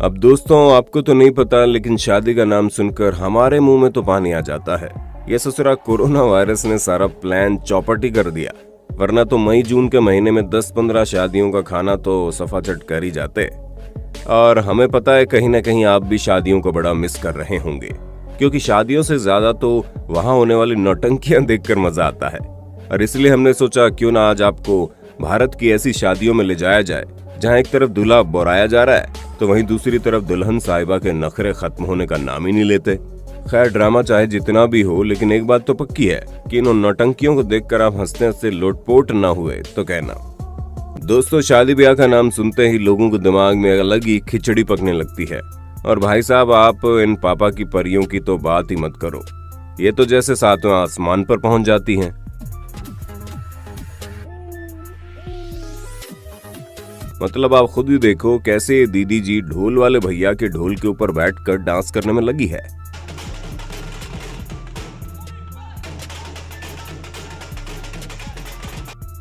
अब दोस्तों, आपको तो नहीं पता, लेकिन शादी का नाम सुनकर हमारे मुंह में तो पानी आ जाता है। ये ससुरा कोरोना वायरस ने सारा प्लान चौपट ही कर दिया, वरना तो मई जून के महीने में 10-15 शादियों का खाना तो सफाचट कर ही जाते। और हमें पता है कहीं ना कहीं आप भी शादियों को बड़ा मिस कर रहे होंगे, क्योंकि शादियों से ज्यादा तो वहां होने वाली नौटंकियां देखकर मजा आता है। और इसलिए हमने सोचा क्यों ना आज आपको भारत की ऐसी शादियों में ले जाया जाए जहां एक तरफ दूल्हा बोराया जा रहा है तो वहीं दूसरी तरफ दुल्हन साहिबा के नखरे खत्म होने का नाम ही नहीं लेते। खैर, ड्रामा चाहे जितना भी हो, लेकिन एक बात तो पक्की है कि इन नौटंकियों को देखकर आप हंसते हंसते लोटपोट ना हुए तो कहना। दोस्तों, शादी ब्याह का नाम सुनते ही लोगों को दिमाग में अलग ही खिचड़ी पकने लगती है। और भाई साहब, आप इन पापा की परियों की तो बात ही मत करो, ये तो जैसे सातवें आसमान पर पहुंच जाती हैं। मतलब आप खुद ही देखो कैसे दीदी जी ढोल वाले भैया के ढोल के ऊपर बैठकर डांस करने में लगी है।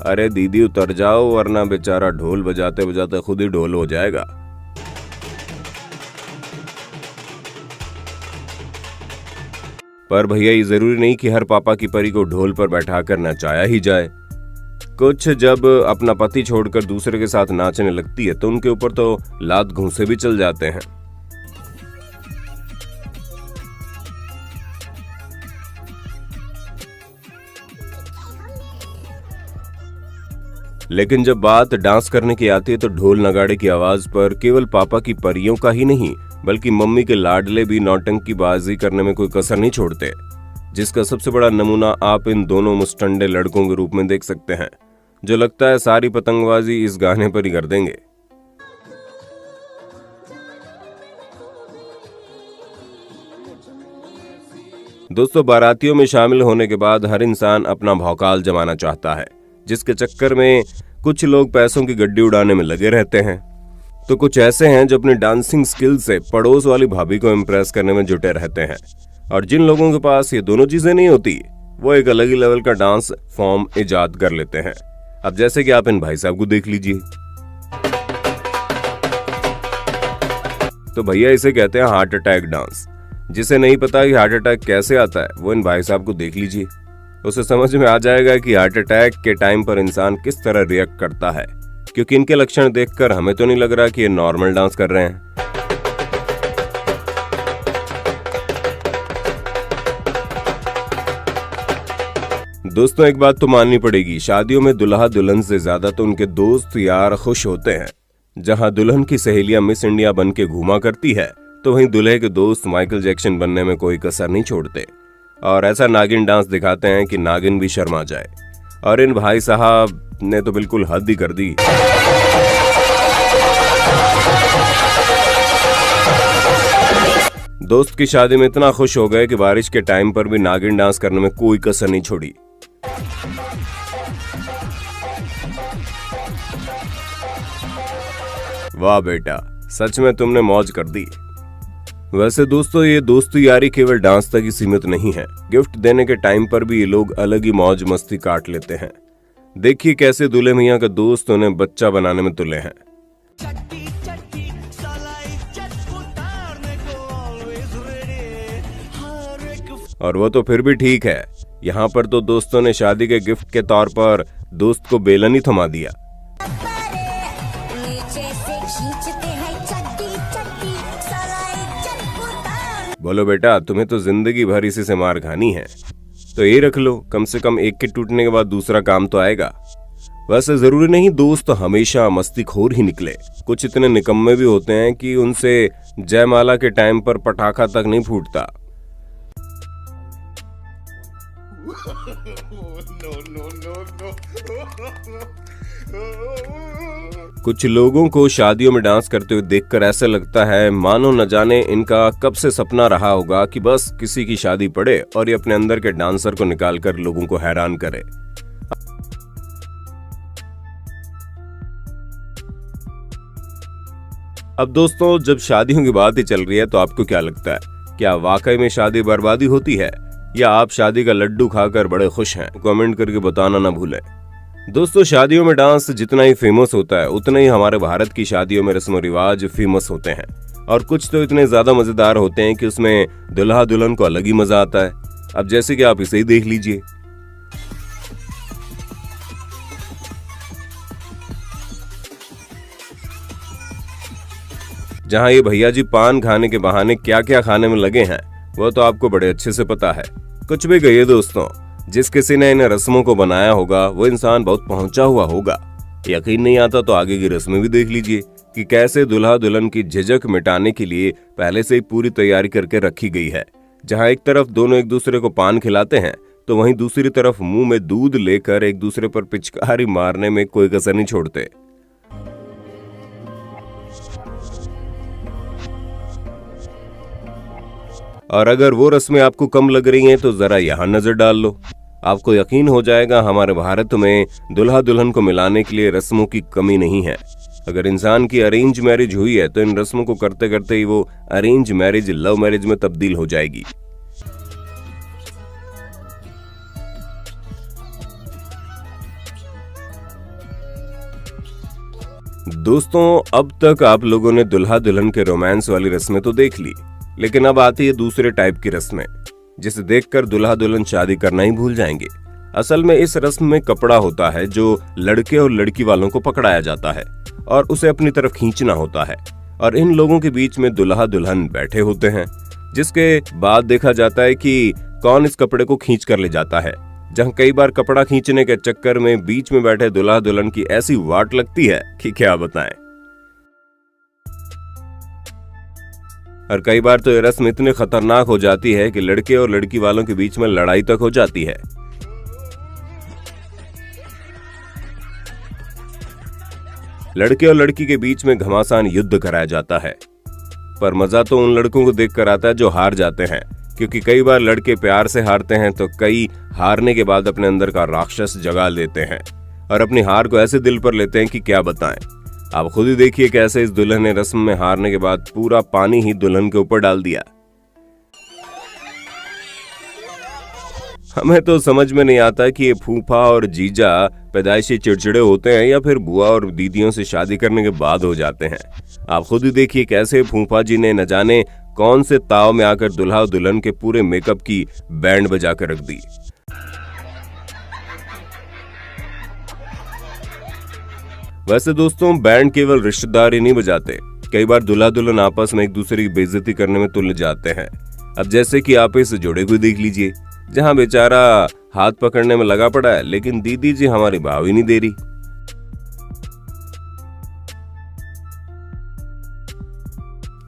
अरे दीदी उतर जाओ, वरना बेचारा ढोल बजाते बजाते खुद ही ढोल हो जाएगा। पर भैया, ये जरूरी नहीं कि हर पापा की परी को ढोल पर बैठा कर नचाया ही जाए। कुछ जब अपना पति छोड़कर दूसरे के साथ नाचने लगती है तो उनके ऊपर तो लात घूंसे भी चल जाते हैं। लेकिन जब बात डांस करने की आती है तो ढोल नगाड़े की आवाज पर केवल पापा की परियों का ही नहीं, बल्कि मम्मी के लाडले भी नौटंकी बाजी करने में कोई कसर नहीं छोड़ते, जिसका सबसे बड़ा नमूना आप इन दोनों मुस्टंडे लड़कों के रूप में देख सकते हैं, जो लगता है सारी पतंगबाजी इस गाने पर ही कर देंगे। दोस्तों, बारातियों में शामिल होने के बाद हर इंसान अपना भौकाल जमाना चाहता है, जिसके चक्कर में कुछ लोग पैसों की गड्डी उड़ाने में लगे रहते हैं, तो कुछ ऐसे हैं जो अपनी डांसिंग स्किल से पड़ोस वाली भाभी को इम्प्रेस करने में जुटे रहते हैं। और जिन लोगों के पास ये दोनों चीजें नहीं होती, वो एक अलग ही लेवल का डांस फॉर्म इजाद कर लेते हैं। अब जैसे कि आप इन भाई साहब को देख लीजिए। तो भैया, इसे कहते हैं हार्ट अटैक डांस। जिसे नहीं पता कि हार्ट अटैक कैसे आता है, वो इन भाई साहब को देख लीजिए, उसे समझ में आ जाएगा कि हार्ट अटैक के टाइम पर इंसान किस तरह रिएक्ट करता है, क्योंकि इनके लक्षण देखकर हमें तो नहीं लग रहा कि ये नॉर्मल डांस कर रहे हैं। दोस्तों, एक बात तो माननी पड़ेगी, शादियों में दुल्हा दुल्हन से ज्यादा तो उनके दोस्त यार खुश होते हैं। जहां दुल्हन की सहेलियां मिस इंडिया बन के घूमा करती है, तो वहीं दूल्हे के दोस्त माइकल जैक्सन बनने में कोई कसर नहीं छोड़ते और ऐसा नागिन डांस दिखाते हैं कि नागिन भी शर्मा जाए। और इन भाई साहब ने तो बिल्कुल हद ही कर दी। दोस्त की शादी में इतना खुश हो गए कि बारिश के टाइम पर भी नागिन डांस करने में कोई कसर नहीं छोड़ी। वाह बेटा, सच में तुमने मौज कर दी। वैसे दोस्तों, ये दोस्ती यारी केवल डांस तक ही सीमित नहीं है, गिफ्ट देने के टाइम पर भी ये लोग अलग ही मौज मस्ती काट लेते हैं। देखिए कैसे दूल्हे मियां का दोस्त उन्हें बच्चा बनाने में तुले हैं। और वो तो फिर भी ठीक है, यहाँ पर तो दोस्तों ने शादी के गिफ्ट के तौर पर दोस्त को बेलन ही थमा दिया। बोलो बेटा, तुम्हें तो जिंदगी भर इसी से मार खानी है, तो ये रख लो, कम से कम एक के टूटने के बाद दूसरा काम तो आएगा। वैसे जरूरी नहीं दोस्त हमेशा मस्तीखोर ही निकले, कुछ इतने निकम्मे भी होते हैं कि उनसे जयमाला के टाइम पर पटाखा तक नहीं फूटता। कुछ लोगों को शादियों में डांस करते हुए देखकर ऐसा लगता है मानो न जाने इनका कब से सपना रहा होगा कि बस किसी की शादी पड़े और ये अपने अंदर के डांसर को निकालकर लोगों को हैरान करे। अब दोस्तों, जब शादियों की बात ही चल रही है तो आपको क्या लगता है, क्या वाकई में शादी बर्बादी होती है या आप शादी का लड्डू खाकर बड़े खुश हैं? कमेंट करके बताना ना भूलें। दोस्तों, शादियों में डांस जितना ही फेमस होता है उतना ही हमारे भारत की शादियों में रस्म रिवाज फेमस होते हैं। और कुछ तो इतने ज्यादा मजेदार होते हैं कि उसमें दुल्हा दुल्हन को अलग ही मजा आता है। अब जैसे कि आप इसे ही देख लीजिए। जहां ये भैया जी पान खाने के बहाने क्या क्या खाने में लगे हैं वो तो आपको बड़े अच्छे से पता है। कुछ भी कहिए दोस्तों, जिस किसी ने इन रस्मों को बनाया होगा वो इंसान बहुत पहुंचा हुआ होगा। यकीन नहीं आता तो आगे की रस्में भी देख लीजिए कि कैसे दुल्हा दुल्हन की झिझक मिटाने के लिए पहले से ही पूरी तैयारी करके रखी गई है। जहां एक तरफ दोनों एक दूसरे को पान खिलाते हैं तो वहीं दूसरी तरफ मुंह में दूध लेकर एक दूसरे पर पिचकारी मारने में कोई कसर नहीं छोड़ते। और अगर वो रस्में आपको कम लग रही हैं तो जरा यहाँ नजर डाल लो। आपको यकीन हो जाएगा हमारे भारत में दुल्हा दुल्हन को मिलाने के लिए रस्मों की कमी नहीं है। अगर इंसान की अरेंज मैरिज हुई है तो इन रस्मों को करते करते ही वो अरेंज मैरिज लव मैरिज में तब्दील हो जाएगी। दोस्तों, अब तक आप लोगों ने दुल्हा दुल्हन के रोमांस वाली रस्में तो देख ली, लेकिन अब आती है दूसरे टाइप की रस्में जिसे देखकर दुल्हा दुल्हन शादी करना ही भूल जाएंगे। असल में इस रस्म में कपड़ा होता है जो लड़के और लड़की वालों को पकड़ाया जाता है और उसे अपनी तरफ खींचना होता है। और इन लोगों के बीच में दुल्हा दुल्हन बैठे होते हैं, जिसके बाद देखा जाता है कि कौन इस कपड़े को खींच कर ले जाता है। जहां कई बार कपड़ा खींचने के चक्कर में बीच में बैठे दुल्हा दुल्हन की ऐसी वाट लगती है कि क्या बताएं। और कई बार तो ये रस्म इतनी खतरनाक हो जाती है कि लड़के और लड़की वालों के बीच में लड़ाई तक हो जाती है। लड़के और लड़की के बीच में घमासान युद्ध कराया जाता है। पर मजा तो उन लड़कों को देखकर आता है जो हार जाते हैं, क्योंकि कई बार लड़के प्यार से हारते हैं तो कई हारने के बाद अपने अंदर का राक्षस जगा लेते हैं और अपनी हार को ऐसे दिल पर लेते हैं कि क्या बताएं। आप खुद ही देखिए कैसे इस दुल्हन ने रस्म में हारने के बाद पूरा पानी ही दुल्हन के ऊपर डाल दिया। हमें तो समझ में नहीं आता कि ये फूफा और जीजा पैदाइशी चिड़चिड़े होते हैं या फिर बुआ और दीदियों से शादी करने के बाद हो जाते हैं। आप खुद ही देखिए कैसे फूफा जी ने न जाने कौन से ताव में आकर दुल्हा और दुल्हन के पूरे मेकअप की बैंड बजा कर रख दी। वैसे दोस्तों, बैंड केवल रिश्तेदार ही नहीं बजाते, कई बार दुल्हा दुल्हन आपस में एक दूसरे की बेइज्जती करने में तुल जाते हैं। अब जैसे कि आप इस जोड़े को देख लीजिए, जहां बेचारा हाथ पकड़ने में लगा पड़ा है लेकिन दीदी जी हमारी भाव ही नहीं दे रही।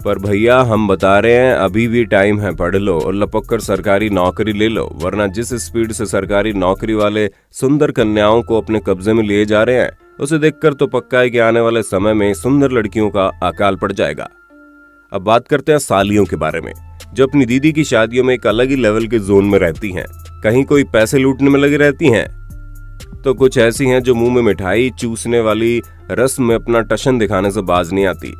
पर भैया हम बता रहे हैं अभी भी टाइम है, पढ़ लो और लपक कर सरकारी नौकरी ले लो, वरना जिस स्पीड से सरकारी नौकरी वाले सुंदर कन्याओं को अपने कब्जे में लिए जा रहे हैं उसे देखकर तो पक्का है कि आने वाले समय में सुंदर लड़कियों का अकाल पड़ जाएगा। अब बात करते हैं सालियों के बारे में, जो अपनी दीदी की शादियों में एक अलग ही लेवल के जोन में रहती हैं। कहीं कोई पैसे लूटने में लगी रहती हैं तो कुछ ऐसी हैं जो मुंह में मिठाई चूसने वाली रस्म में अपना टशन दिखाने से बाज नहीं आती।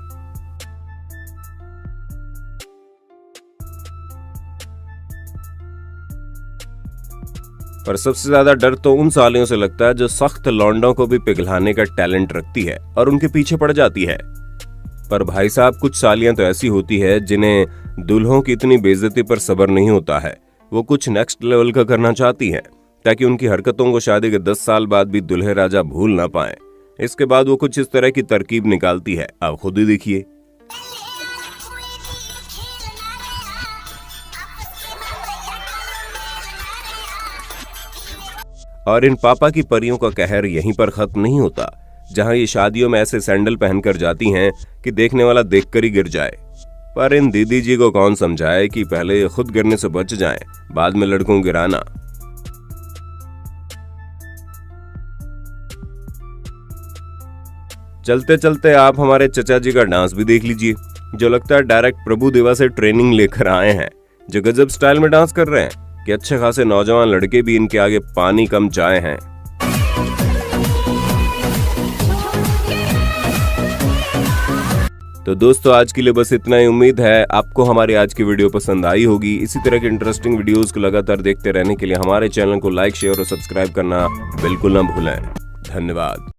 पर सबसे ज्यादा डर तो उन सालियों से लगता है जो सख्त लौंडों को भी पिघलाने का टैलेंट रखती है और उनके पीछे पड़ जाती है। पर भाई साहब, कुछ सालियां तो ऐसी होती है जिन्हें दूल्हों की इतनी बेइज्जती पर सब्र नहीं होता है। वो कुछ नेक्स्ट लेवल का करना चाहती हैं ताकि उनकी हरकतों को शादी के 10 साल बाद भी दुल्हे राजा भूल ना पाए। इसके बाद वो कुछ इस तरह की तरकीब निकालती है, आप खुद ही देखिए। और इन पापा की परियों का कहर यहीं पर खत्म नहीं होता, जहां ये शादियों में ऐसे सैंडल पहनकर जाती हैं कि देखने वाला देखकर ही गिर जाए। पर इन दीदी जी को कौन समझाए कि पहले ये खुद गिरने से बच जाएं, बाद में लड़कों को गिराना। चलते चलते आप हमारे चचा जी का डांस भी देख लीजिए, जो लगता है डायरेक्ट प्रभु देवा से ट्रेनिंग लेकर आए हैं। जो गजब स्टाइल में डांस कर रहे हैं कि अच्छे खासे नौजवान लड़के भी इनके आगे पानी कम चाय हैं। तो दोस्तों, आज के लिए बस इतना ही। उम्मीद है आपको हमारी आज की वीडियो पसंद आई होगी। इसी तरह के इंटरेस्टिंग वीडियोस को लगातार देखते रहने के लिए हमारे चैनल को लाइक, शेयर और सब्सक्राइब करना बिल्कुल ना भूलें। धन्यवाद।